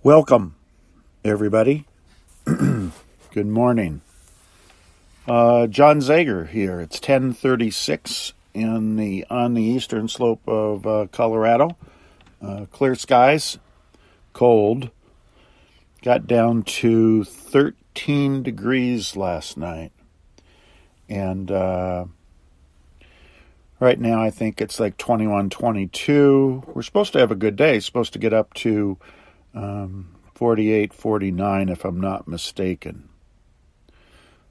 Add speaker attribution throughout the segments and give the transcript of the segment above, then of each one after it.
Speaker 1: Welcome, everybody. Good morning. John Zager here. It's 10:36 on the eastern slope of Colorado. Clear skies, cold. Got down to 13 degrees last night. And right now I think it's like 21, 22. We're supposed to have a good day. Supposed to get up to 48, 49 if I'm not mistaken.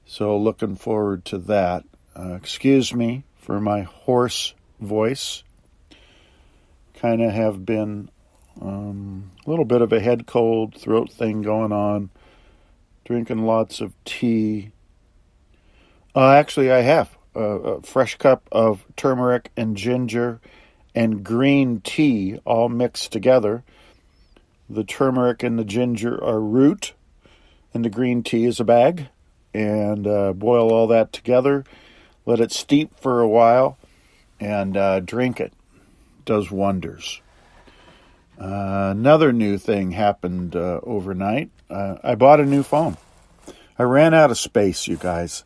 Speaker 1: So looking forward to that. Excuse me for my hoarse voice. Kind of have been a little bit of a head cold, throat thing going on. Drinking lots of tea. Actually, I have a fresh cup of turmeric and ginger and green tea all mixed together. The turmeric and the ginger are root, and the green tea is a bag. And boil all that together, let it steep for a while, and drink it. Does wonders. Another new thing happened overnight. I bought a new phone. I ran out of space, you guys,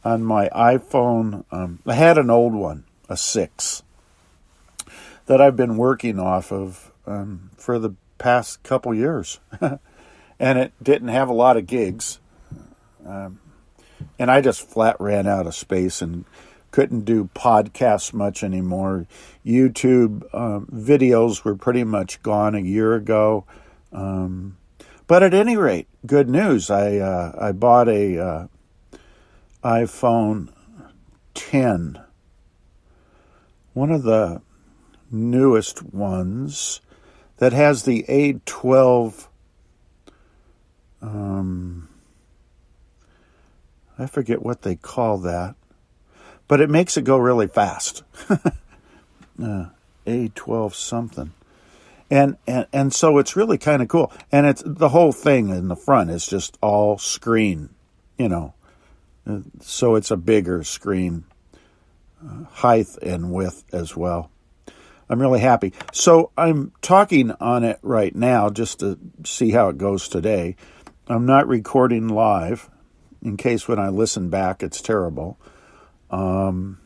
Speaker 1: on my iPhone. I had an old one, a 6, that I've been working off of for the past couple years. And it didn't have a lot of gigs. And I just flat ran out of space and couldn't do podcasts much anymore. YouTube videos were pretty much gone a year ago. But at any rate, good news. I bought a iPhone 10, one of the newest ones that has the A12. I forget what they call that, but it makes it go really fast. A12 something. And so it's really kind of cool. And it's the whole thing in the front is just all screen, so it's a bigger screen, height and width as well. I'm really happy. So I'm talking on it right now just to see how it goes today. I'm not recording live in case when I listen back it's terrible. And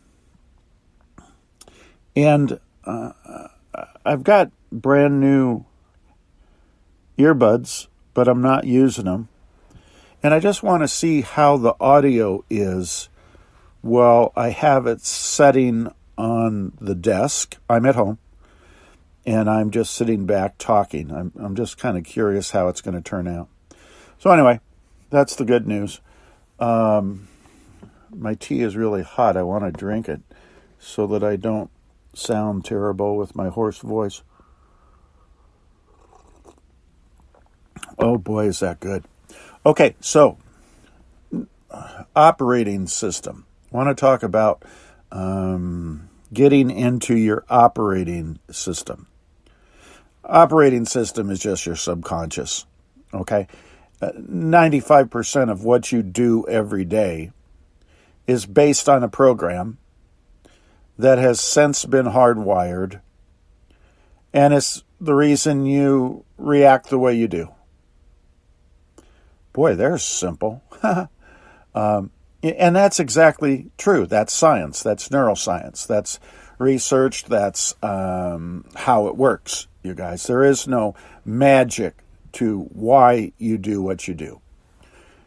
Speaker 1: I've got brand new earbuds, but I'm not using them. And I just want to see how the audio is while I have it setting on the desk. I'm at home, and I'm just sitting back talking. I'm just kind of curious how it's going to turn out. So anyway, that's the good news. My tea is really hot. I want to drink it so that I don't sound terrible with my hoarse voice. Oh boy, is that good. Okay, so operating system. I want to talk about getting into your operating system. Operating system is just your subconscious, okay? 95% of what you do every day is based on a program that has since been hardwired, and it's the reason you react the way you do. Boy, they're simple. And that's exactly true. That's science. That's neuroscience. That's research. That's how it works, you guys. There is no magic to why you do what you do.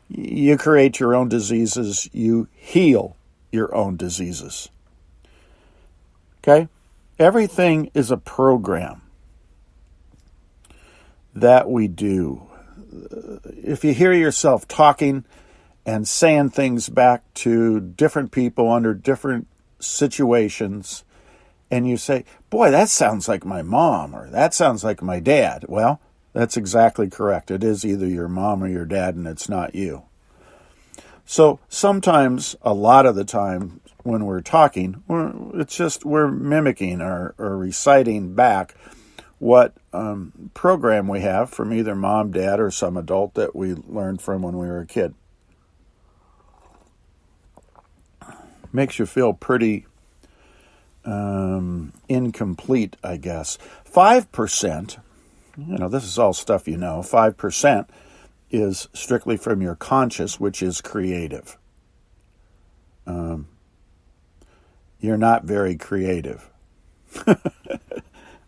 Speaker 1: You create your own diseases. You heal your own diseases. Okay? Everything is a program that we do. If you hear yourself talking and saying things back to different people under different situations, and you say, boy, that sounds like my mom, or that sounds like my dad. Well, that's exactly correct. It is either your mom or your dad, and it's not you. So sometimes, a lot of the time, when we're talking, we're mimicking or reciting back what program we have from either mom, dad, or some adult that we learned from when we were a kid. Makes you feel pretty incomplete, I guess. 5%, this is all stuff 5% is strictly from your conscious, which is creative. You're not very creative.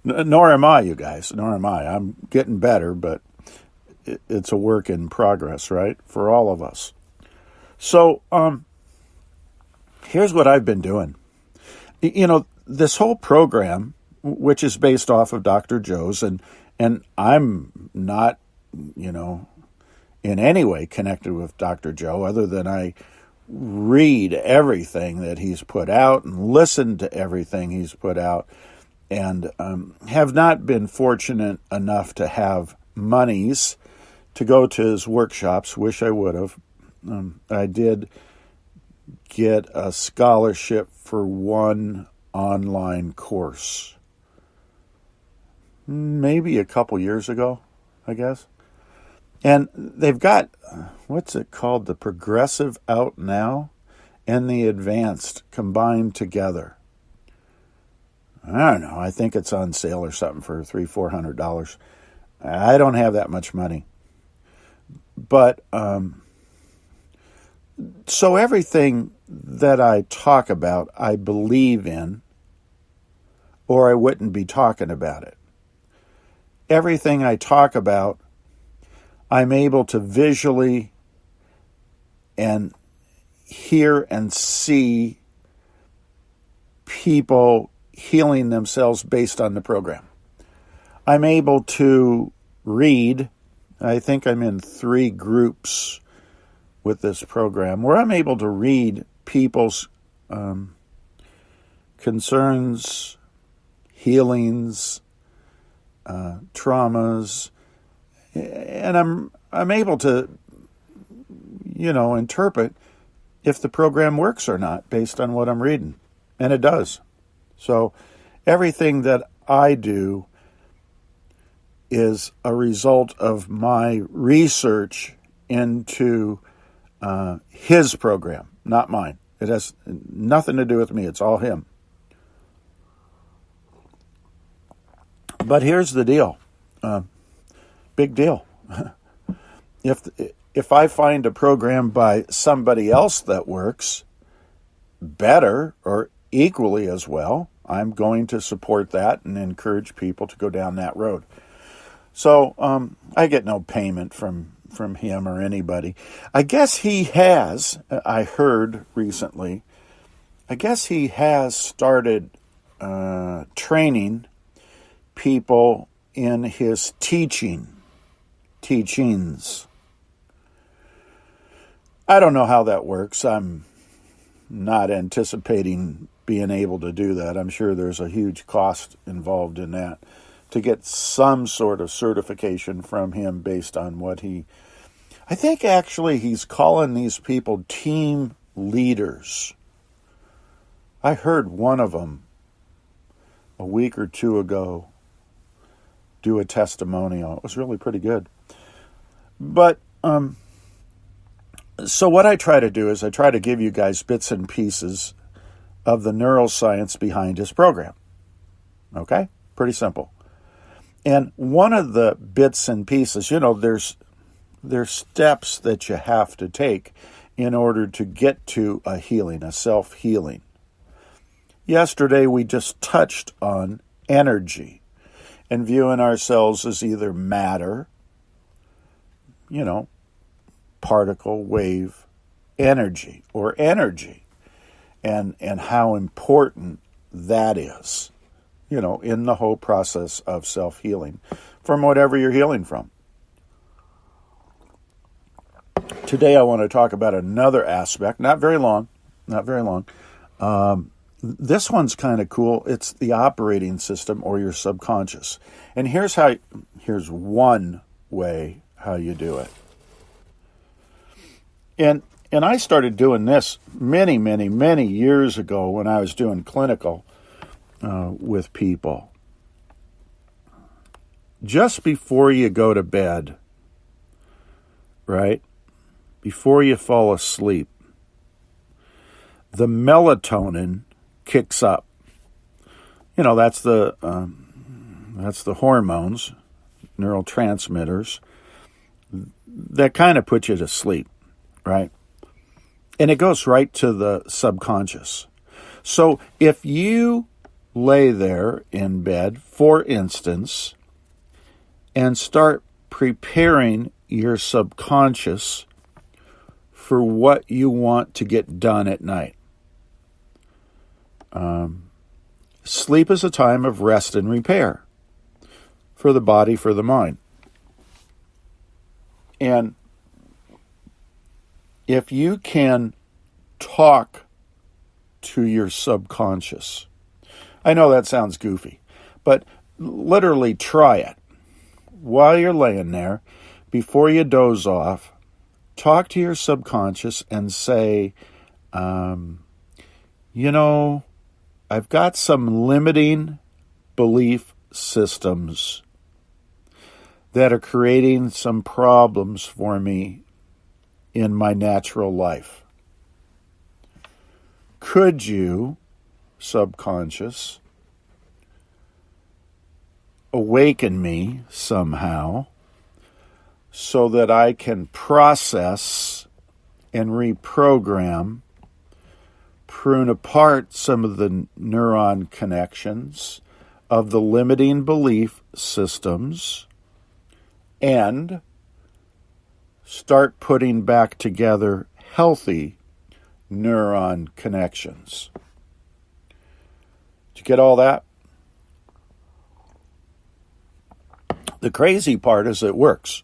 Speaker 1: Nor am I, you guys. Nor am I. I'm getting better, but it's a work in progress, right? For all of us. So, here's what I've been doing. This whole program, which is based off of Dr. Joe's, and I'm not, in any way connected with Dr. Joe, other than I read everything that he's put out and listen to everything he's put out, and have not been fortunate enough to have monies to go to his workshops. Wish I would have. I did get a scholarship for one online course, maybe a couple years ago, I guess. And they've got, what's it called? The Progressive out now and the Advanced combined together. I don't know. I think it's on sale or something for $300-400. I don't have that much money. But, so everything that I talk about, I believe in, or I wouldn't be talking about it. Everything I talk about, I'm able to visually and hear and see people healing themselves based on the program. I'm able to read. I think I'm in 3 groups with this program where I'm able to read people's concerns, healings, traumas, and I'm able to, interpret if the program works or not based on what I'm reading, and it does. So everything that I do is a result of my research into his program, not mine. It has nothing to do with me. It's all him. But here's the deal. Big deal. If I find a program by somebody else that works better or equally as well, I'm going to support that and encourage people to go down that road. So I get no payment from him or anybody. I guess he has, I heard recently, I guess he has started training people in his teachings. I don't know how that works. I'm not anticipating being able to do that. I'm sure there's a huge cost involved in that to get some sort of certification from him based on what I think actually he's calling these people team leaders. I heard one of them a week or 2 ago do a testimonial. It was really pretty good. But, so what I try to do is I try to give you guys bits and pieces of the neuroscience behind his program. Okay? Pretty simple. And one of the bits and pieces, there's steps that you have to take in order to get to a healing, a self-healing. Yesterday we just touched on energy and viewing ourselves as either matter, particle, wave, energy, or energy, and how important that is, in the whole process of self-healing from whatever you're healing from. Today I want to talk about another aspect, not very long. This one's kind of cool. It's the operating system or your subconscious. And here's one way how you do it. And I started doing this many, many, many years ago when I was doing clinical with people. Just before you go to bed, right? Before you fall asleep, the melatonin kicks up. That's the hormones, neurotransmitters that kind of put you to sleep, right? And it goes right to the subconscious. So if you lay there in bed, for instance, and start preparing your subconscious for what you want to get done at night. Sleep is a time of rest and repair for the body, for the mind. And if you can talk to your subconscious, I know that sounds goofy, but literally try it. While you're laying there, before you doze off, talk to your subconscious and say, I've got some limiting belief systems that are creating some problems for me in my natural life. Could you, subconscious, awaken me somehow so that I can process and reprogram, prune apart some of the neuron connections of the limiting belief systems and start putting back together healthy neuron connections. Did you get all that? The crazy part is it works.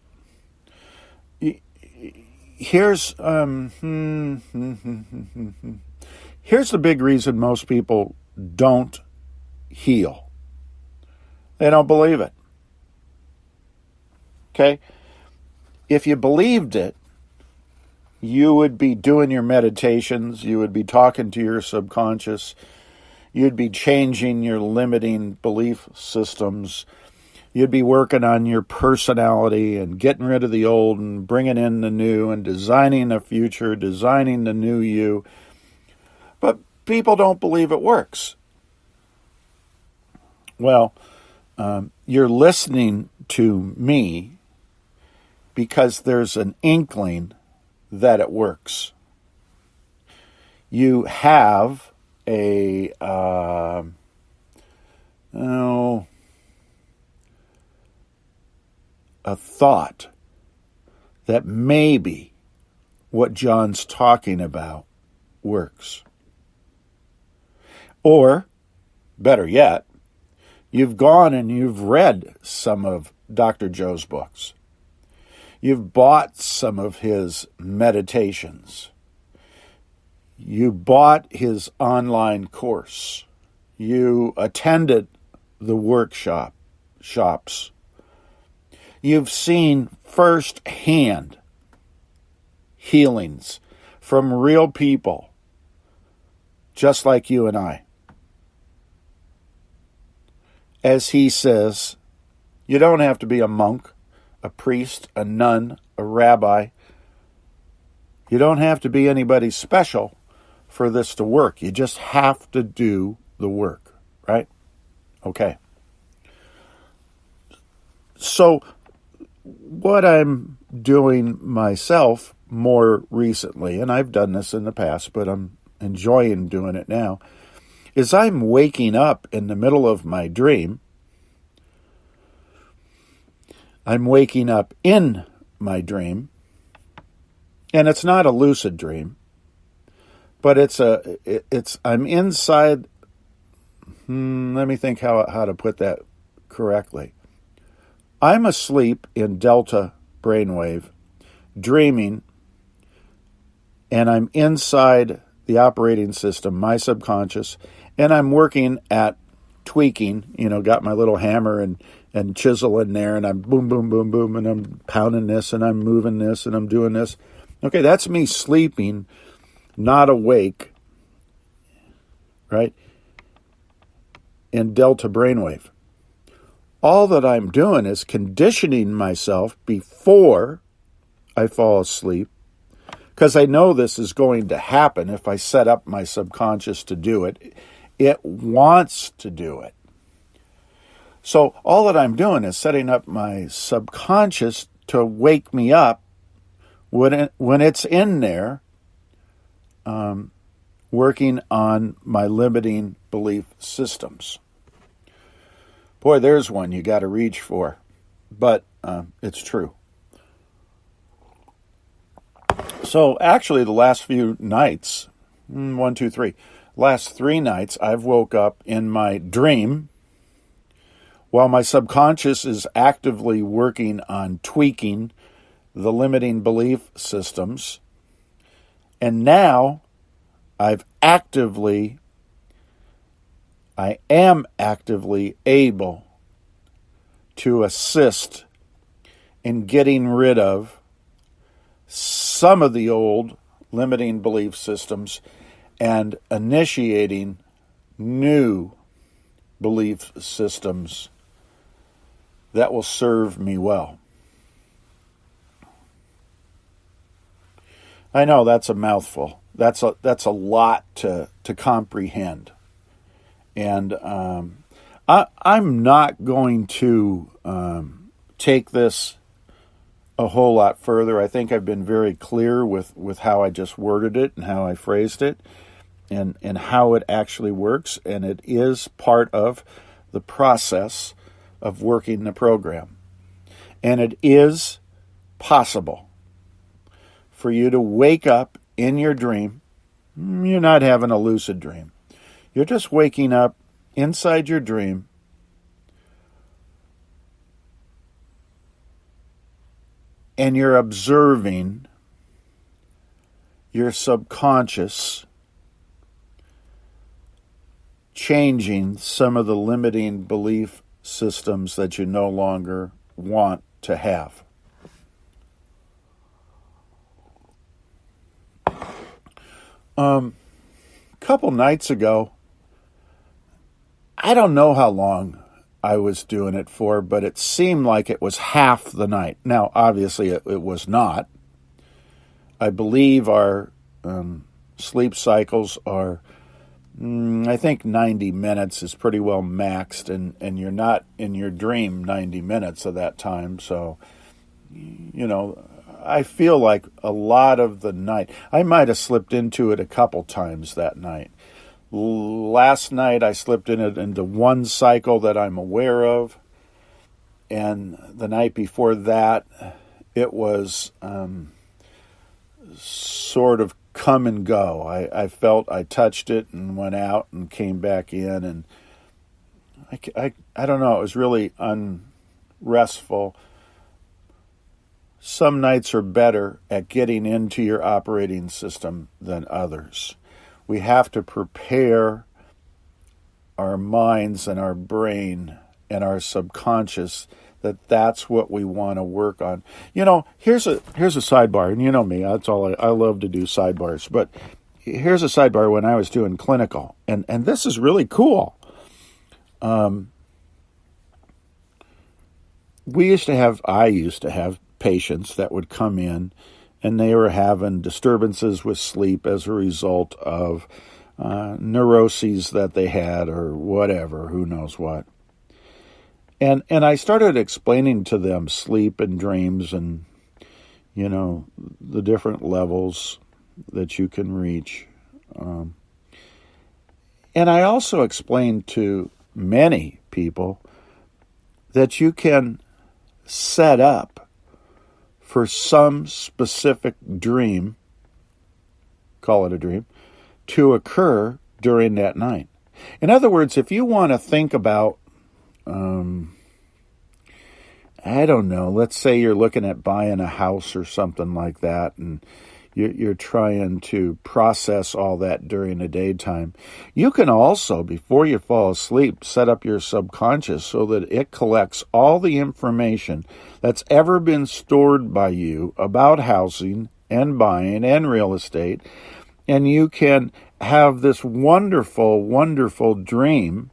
Speaker 1: Here's here's the big reason most people don't heal. They don't believe it. Okay? If you believed it, you would be doing your meditations, you would be talking to your subconscious, you'd be changing your limiting belief systems, you'd be working on your personality and getting rid of the old and bringing in the new and designing a future, designing the new you. But people don't believe it works. Well, you're listening to me because there's an inkling that it works. You have a thought that maybe what John's talking about works. Or, better yet, you've gone and you've read some of Dr. Joe's books. You've bought some of his meditations. You bought his online course. You attended the shops. You've seen firsthand healings from real people, just like you and I. As he says, you don't have to be a monk, a priest, a nun, a rabbi. You don't have to be anybody special for this to work. You just have to do the work, right? Okay. So what I'm doing myself more recently, and I've done this in the past, but I'm enjoying doing it now, is I'm waking up in the middle of my dream. I'm waking up in my dream, and it's not a lucid dream, but I'm inside. Let me think how to put that correctly. I'm asleep in delta brainwave, dreaming, and I'm inside the operating system, my subconscious, and I'm working at tweaking, got my little hammer and chisel in there, and I'm boom, boom, boom, boom, and I'm pounding this, and I'm moving this, and I'm doing this. Okay, that's me sleeping, not awake, right, in delta brainwave. All that I'm doing is conditioning myself before I fall asleep, because I know this is going to happen if I set up my subconscious to do it. It wants to do it. So all that I'm doing is setting up my subconscious to wake me up when it's in there, working on my limiting belief systems. Boy, there's one you got to reach for, but it's true. So actually the last few nights, last 3 nights, I've woke up in my dream while my subconscious is actively working on tweaking the limiting belief systems. And now I am actively able to assist in getting rid of some of the old limiting belief systems and initiating new belief systems that will serve me well. I know that's a mouthful. That's a lot to comprehend. And I'm not going to take this a whole lot further. I think I've been very clear with how I just worded it and how I phrased it and how it actually works. And it is part of the process of working the program. And it is possible for you to wake up in your dream. You're not having a lucid dream. You're just waking up inside your dream and you're observing your subconscious changing some of the limiting belief systems that you no longer want to have. A couple nights ago, I don't know how long I was doing it for, but it seemed like it was half the night. Now, obviously, it was not. I believe our sleep cycles are, I think 90 minutes is pretty well maxed, and you're not in your dream 90 minutes of that time. So, I feel like a lot of the night, I might have slipped into it a couple times that night. Last night I slipped into one cycle that I'm aware of, and the night before that it was sort of come and go. I felt I touched it and went out and came back in, and I don't know, it was really unrestful. Some nights are better at getting into your operating system than others. We have to prepare our minds and our brain and our subconscious that's what we want to work on. Here's a sidebar, and you know me, that's all I love to do sidebars. But here's a sidebar when I was doing clinical, and this is really cool. I used to have patients that would come in and they were having disturbances with sleep as a result of neuroses that they had or whatever, who knows what. And I started explaining to them sleep and dreams and, the different levels that you can reach. And I also explained to many people that you can set up for some specific dream, call it a dream, to occur during that night. In other words, if you want to think about, I don't know, let's say you're looking at buying a house or something like that, and you're trying to process all that during the daytime. You can also, before you fall asleep, set up your subconscious so that it collects all the information that's ever been stored by you about housing and buying and real estate, and you can have this wonderful, wonderful dream,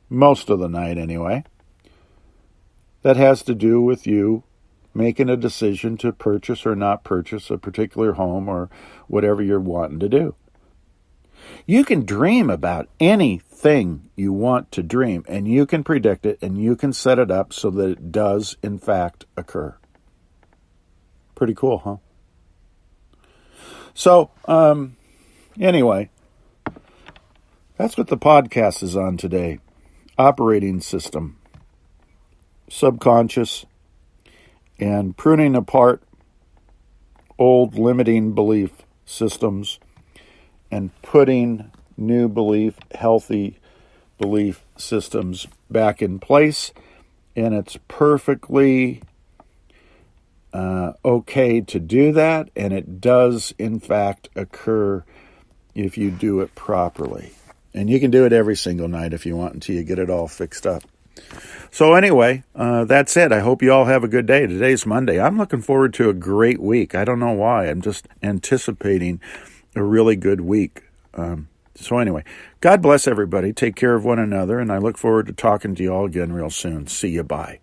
Speaker 1: most of the night anyway, that has to do with you making a decision to purchase or not purchase a particular home or whatever you're wanting to do. You can dream about anything you want to dream, and you can predict it, and you can set it up so that it does, in fact, occur. Pretty cool, huh? So, anyway, that's what the podcast is on today. Operating system, subconscious, and pruning apart old limiting belief systems and putting new belief, healthy belief systems back in place. And it's perfectly okay to do that. And it does, in fact, occur if you do it properly. And you can do it every single night if you want until you get it all fixed up. So anyway, that's it. I hope you all have a good day. Today's Monday. I'm looking forward to a great week. I don't know why. I'm just anticipating a really good week. So anyway, God bless everybody. Take care of one another, and I look forward to talking to you all again real soon. See you. Bye.